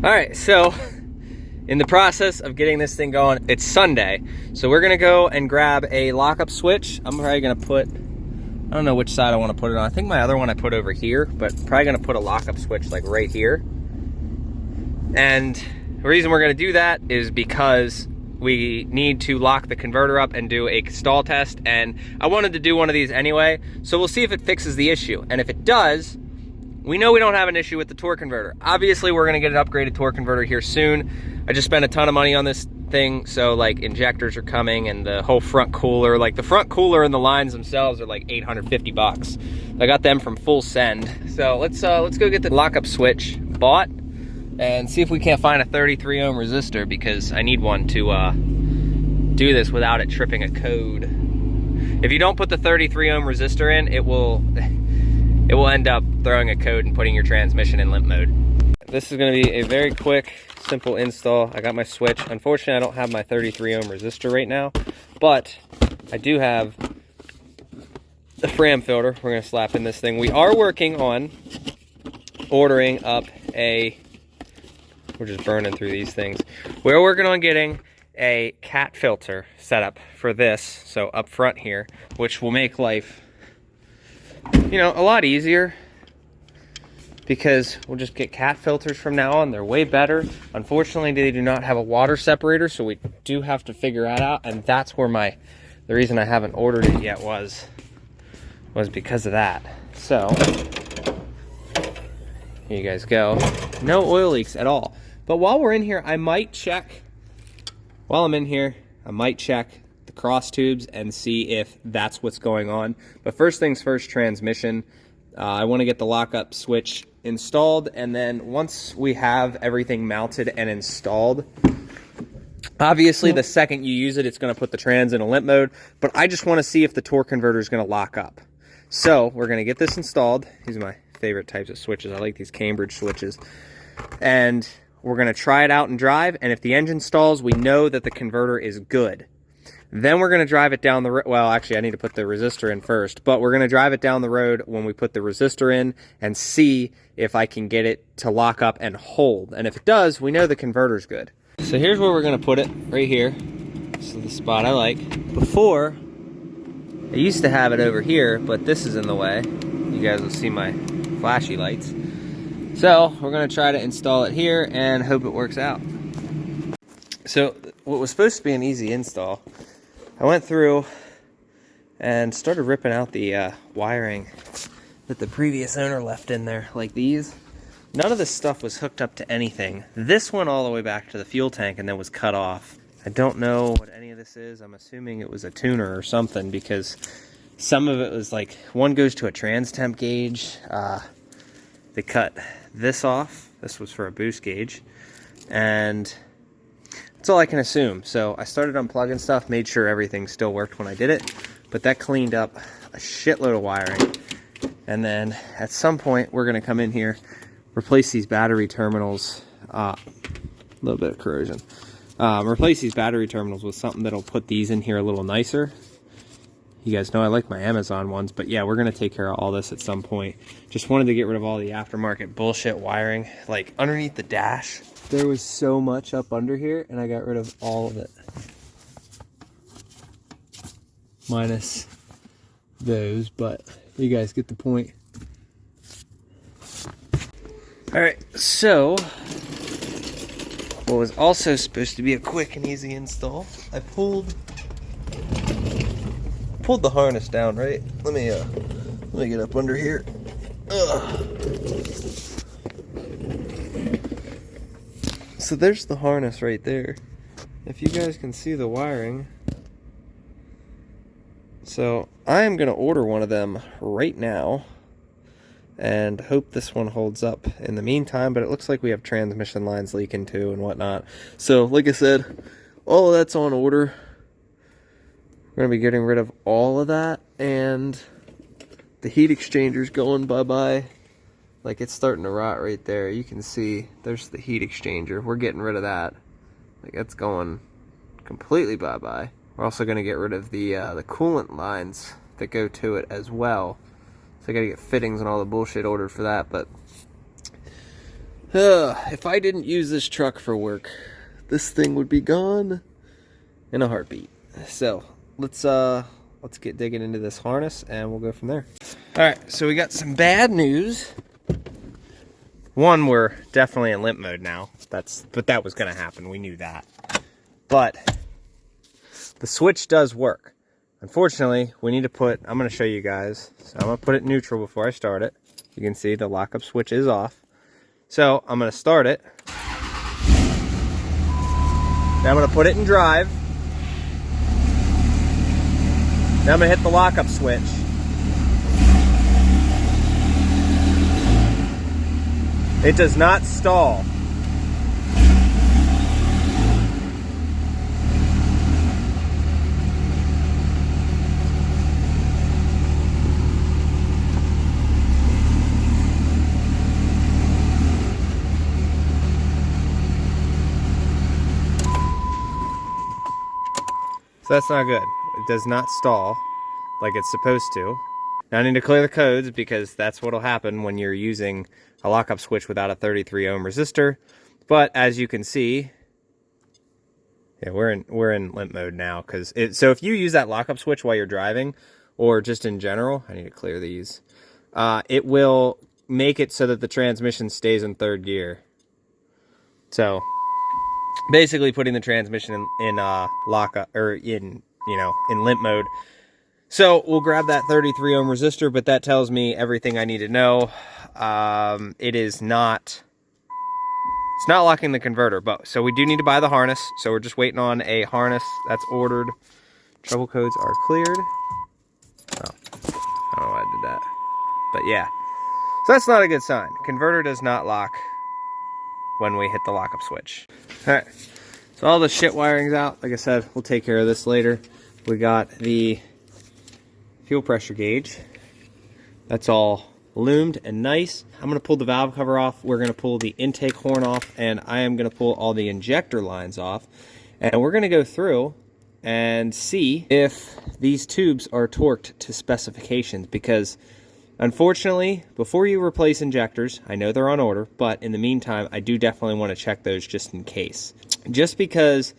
All right, so in the process of getting this thing going, it's Sunday. So we're gonna go and grab a lockup switch. I'm probably gonna put, I don't know which side I wanna put it on. I think my other one I put over here, but probably gonna put a lockup switch like right here. And the reason we're gonna do that is because we need to lock the converter up and do a stall test. And I wanted to do one of these anyway. So we'll see if it fixes the issue. And if it does, we know we don't have an issue with the torque converter. Obviously, we're gonna get an upgraded torque converter here soon. I just spent a ton of money on this thing, so like injectors are coming and the whole front cooler, like the front cooler and the lines themselves are like 850 bucks. I got them from Full Send. So let's go get the lockup switch bought and see if we can't find a 33 ohm resistor, because I need one to do this without it tripping a code. If you don't put the 33 ohm resistor in, it will end up throwing a code and putting your transmission in limp mode. This is gonna be a very quick, simple install. I got my switch. Unfortunately, I don't have my 33 ohm resistor right now, but I do have the Fram filter. We're gonna slap in this thing. We are working on ordering up we're just burning through these things. We're working on getting a cat filter set up for this, so up front here, which will make life, you know, a lot easier, because we'll just get cat filters from now on. They're way better. Unfortunately, they do not have a water separator, so we do have to figure that out, and that's where the reason I haven't ordered it yet was because of that. So here you guys go. No oil leaks at all. But while we're in here, I might check the cross tubes and see if that's what's going on. But first things first, transmission. I want to get the lockup switch installed, and then once we have everything mounted and installed, obviously the second you use it, it's going to put the trans in a limp mode, but I just want to see if the torque converter is going to lock up. So we're going to get this installed. These are my favorite types of switches. I like these Cambridge switches. And we're going to try it out and drive, and if the engine stalls, we know that the converter is good. Then we're going to drive it down the road. Well, actually, I need to put the resistor in first, but we're going to drive it down the road when we put the resistor in and see if I can get it to lock up and hold. And if it does, we know the converter's good. So here's where we're going to put it, right here. This is the spot I like. Before, I used to have it over here, but this is in the way. You guys will see my flashy lights. So we're going to try to install it here and hope it works out. So what was supposed to be an easy install, I went through and started ripping out the wiring that the previous owner left in there, like these. None of this stuff was hooked up to anything. This went all the way back to the fuel tank and then was cut off. I don't know what any of this is. I'm assuming it was a tuner or something, because some of it was like, one goes to a trans temp gauge. They cut this off. This was for a boost gauge. And that's all I can assume. So I started unplugging stuff, made sure everything still worked when I did it, but that cleaned up a shitload of wiring. And then at some point, we're gonna come in here, replace these battery terminals, a little bit of corrosion. Replace these battery terminals with something that'll put these in here a little nicer. You guys know I like my Amazon ones, but yeah, we're gonna take care of all this at some point. Just wanted to get rid of all the aftermarket bullshit wiring. Like underneath the dash, there was so much up under here, and I got rid of all of it. Minus those, but you guys get the point. All right, so what was also supposed to be a quick and easy install, I pulled the harness down, right? Let me get up under here. So there's the harness right there. If you guys can see the wiring. So I am gonna order one of them right now and hope this one holds up in the meantime, but it looks like we have transmission lines leaking too and whatnot. So like I said, all of that's on order. We're going to be getting rid of all of that, and the heat exchanger's going bye-bye. Like, it's starting to rot right there. You can see there's the heat exchanger. We're getting rid of that. Like, that's going completely bye-bye. We're also going to get rid of the coolant lines that go to it as well. So I got to get fittings and all the bullshit ordered for that, but If I didn't use this truck for work, this thing would be gone in a heartbeat. So let's get digging into this harness and we'll go from there. All right, so we got some bad news. One, we're definitely in limp mode now. But that was gonna happen. We knew that. But the switch does work. Unfortunately, we need to put, I'm gonna show you guys. So I'm gonna put it neutral before I start it. You can see the lockup switch is off. So I'm gonna start it. Now I'm gonna put it in drive. Now I'm gonna hit the lockup switch. It does not stall. So that's not good. It does not stall like it's supposed to. Now I need to clear the codes because that's what'll happen when you're using a lockup switch without a 33 ohm resistor. But as you can see, yeah, we're in limp mode now because so if you use that lockup switch while you're driving or just in general, I need to clear these. It will make it so that the transmission stays in third gear. So basically putting the transmission in lockup or in limp mode. So we'll grab that 33 ohm resistor, but that tells me everything I need to know. It's not locking the converter, but so we do need to buy the harness. So we're just waiting on a harness that's ordered. Trouble codes are cleared. Oh, I don't know why I did that, but yeah. So that's not a good sign. Converter does not lock when we hit the lockup switch. All right, so all the shit wiring's out. Like I said, we'll take care of this later. We got the fuel pressure gauge. That's all loomed and nice. I'm gonna pull the valve cover off. We're gonna pull the intake horn off, and I am gonna pull all the injector lines off. And we're gonna go through and see if these tubes are torqued to specifications, because unfortunately, before you replace injectors, I know they're on order, but in the meantime, I do definitely want to check those just in case. Just because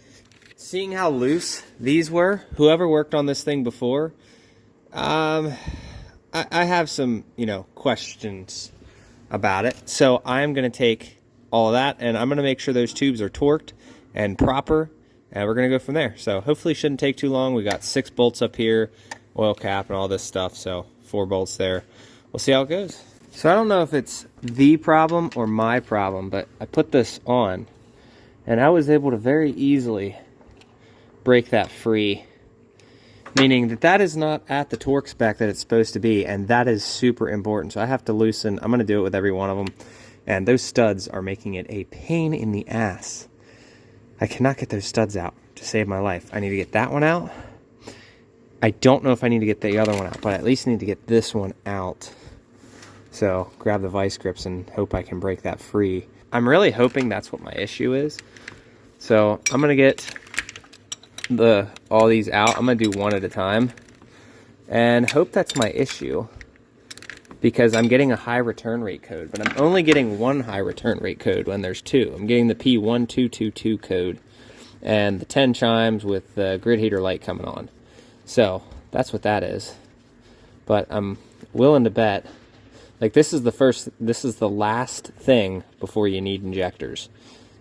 seeing how loose these were, whoever worked on this thing before, I have some, questions about it. So I'm going to take all of that and I'm going to make sure those tubes are torqued and proper, and we're going to go from there. So hopefully it shouldn't take too long. We got 6 bolts up here, oil cap and all this stuff. So 4 bolts there. We'll see how it goes. So I don't know if it's the problem or my problem, but I put this on and I was able to very easily break that free, meaning that is not at the torque spec that it's supposed to be, and that is super important. So I have to loosen. I'm going to do it with every one of them, and those studs are making it a pain in the ass. I cannot get those studs out to save my life. I need to get that one out. I don't know if I need to get the other one out, but I at least need to get this one out. So grab the vice grips and hope I can break that free. I'm really hoping that's what my issue is. So I'm going to get all these out. I'm going to do one at a time and hope that's my issue, because I'm getting a high return rate code, but I'm only getting one high return rate code when there's 2. I'm getting the P1222 code and the 10 chimes with the grid heater light coming on. So that's what that is. But I'm willing to bet, like, this is the last thing before you need injectors.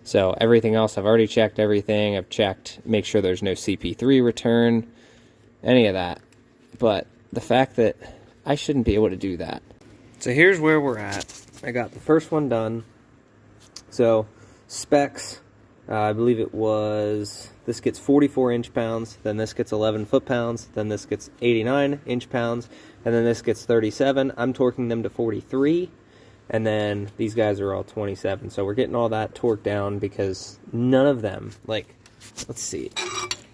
So everything else, I've already checked everything. I've checked, make sure there's no CP3 return, any of that. But the fact that I shouldn't be able to do that. So here's where we're at. I got the first one done. So specs, I believe it was, this gets 44 inch-pounds, then this gets 11 foot-pounds, then this gets 89 inch-pounds, and then this gets 37. I'm torquing them to 43. And then these guys are all 27. So we're getting all that torque down because none of them, like, let's see.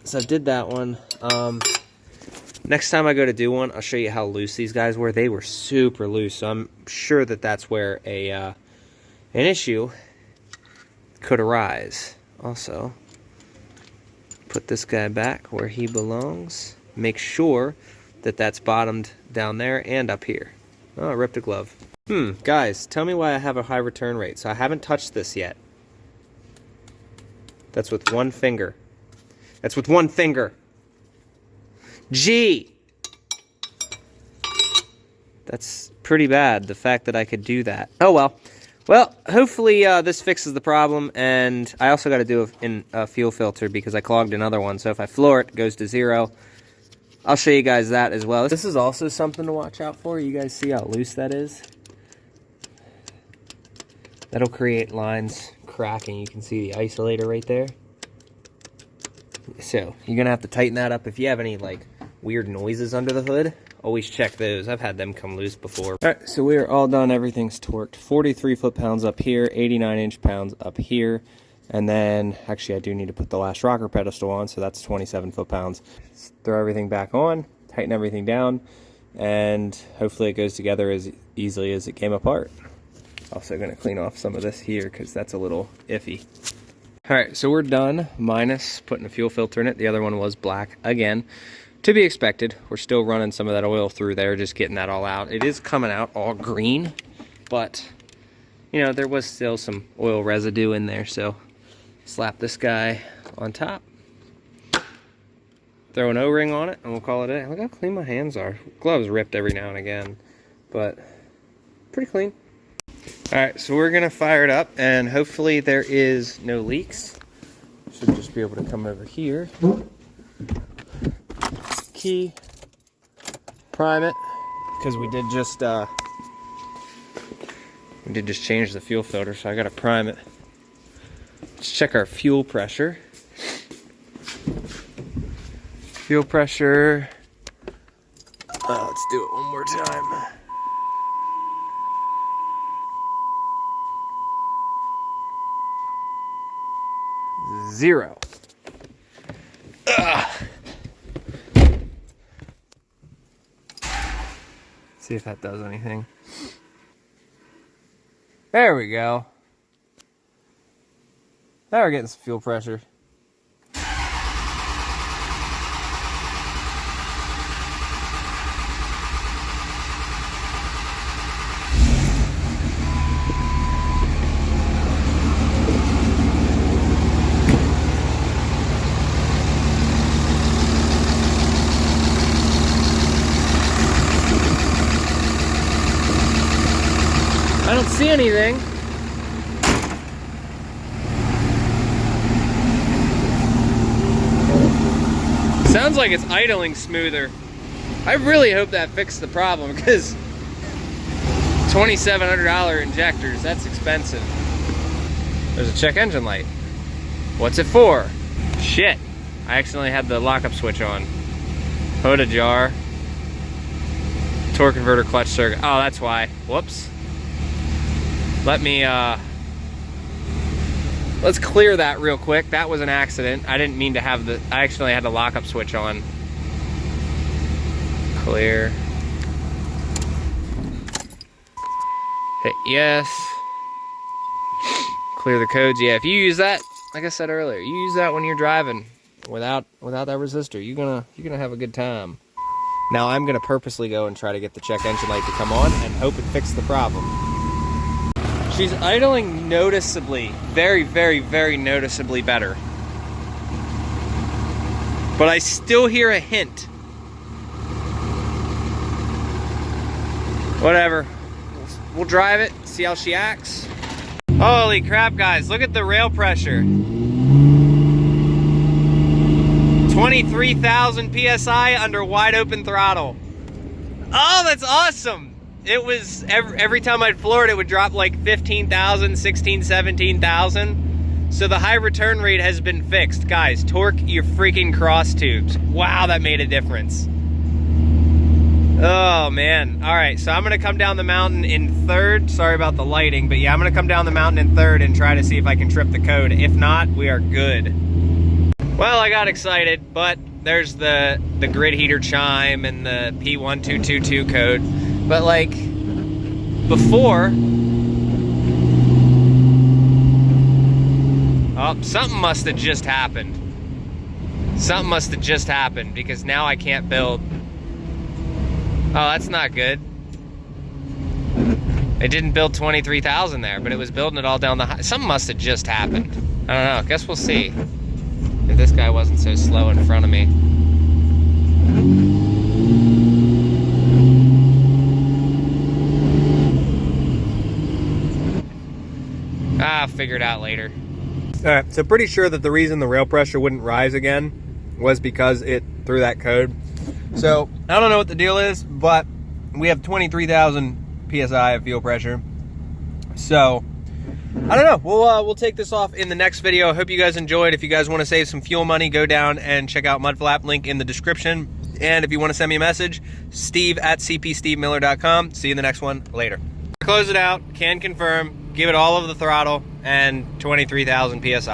So I did that one. Next time I go to do one, I'll show you how loose these guys were. They were super loose. So I'm sure that that's where an issue could arise. Also, put this guy back where he belongs. Make sure that that's bottomed down there and up here. Oh, I ripped a glove. Guys, tell me why I have a high return rate. So I haven't touched this yet. That's with one finger. That's with one finger. Gee! That's pretty bad, the fact that I could do that. Oh well. Well, hopefully this fixes the problem, and I also got to do a fuel filter because I clogged another one, so if I floor it, it goes to 0. I'll show you guys that as well. This is also something to watch out for. You guys see how loose that is? That'll create lines cracking. You can see the isolator right there. So you're gonna have to tighten that up. If you have any like weird noises under the hood, always check those. I've had them come loose before. All right, so we're all done. Everything's torqued. 43 foot-pounds up here, 89 inch-pounds up here. And then, actually, I do need to put the last rocker pedestal on, so that's 27 foot-pounds. Throw everything back on, tighten everything down, and hopefully it goes together as easily as it came apart. Also going to clean off some of this here because that's a little iffy. All right, so we're done, minus putting a fuel filter in it. The other one was black again. To be expected. We're still running some of that oil through there, just getting that all out. It is coming out all green, but, you know, there was still some oil residue in there, so slap this guy on top. Throw an O-ring on it, and we'll call it a day. Look how clean my hands are. Gloves ripped every now and again, but pretty clean. All right, so we're gonna fire it up, and hopefully there is no leaks. Should just be able to come over here. Key, prime it, because we did just change the fuel filter, so I gotta prime it. Let's check our fuel pressure. Fuel pressure. Let's do it one more time. Zero. Ugh. See if that does anything. There we go. Now we're getting some fuel pressure. I don't see anything. Sounds like it's idling smoother. I really hope that fixed the problem because $2,700 injectors, that's expensive. There's a check engine light. What's it for? Shit, I accidentally had the lockup switch on. Hood ajar. Torque converter clutch circuit. Oh, that's why. Whoops. Let me, let's clear that real quick. That was an accident. I didn't mean to have I actually had the lockup switch on. Clear. Hit yes. Clear the codes. Yeah, if you use that, like I said earlier, you use that when you're driving without that resistor, you're gonna have a good time. Now I'm gonna purposely go and try to get the check engine light to come on and hope it fixed the problem. She's idling noticeably, very, very, very noticeably better. But I still hear a hint. Whatever. We'll drive it, see how she acts. Holy crap, guys, look at the rail pressure. 23,000 PSI under wide open throttle. Oh, that's awesome. It was, every time I'd floor it, it would drop like 15,000, 16,000, 17,000. So the high return rate has been fixed. Guys, torque your freaking cross tubes. Wow, that made a difference. Oh, man. All right, so I'm going to come down the mountain in third. Sorry about the lighting, but yeah, I'm going to come down the mountain in third and try to see if I can trip the code. If not, we are good. Well, I got excited, but there's the grid heater chime and the P1222 code. But like before, oh, something must have just happened. Something must have just happened because now I can't build. Oh, that's not good. It didn't build 23,000 there, but it was building it all down the high. Something must have just happened. I don't know. Guess we'll see. If this guy wasn't so slow in front of me. Ah, figure it out later. Alright, so pretty sure that the reason the rail pressure wouldn't rise again was because it threw that code. So, I don't know what the deal is, but we have 23,000 PSI of fuel pressure. So, I don't know. We'll take this off in the next video. I hope you guys enjoyed. If you guys want to save some fuel money, go down and check out Mudflap, link in the description. And if you want to send me a message, steve@cpstevemiller.com. See you in the next one. Later. Close it out. Can confirm. Give it all of the throttle and 23,000 PSI.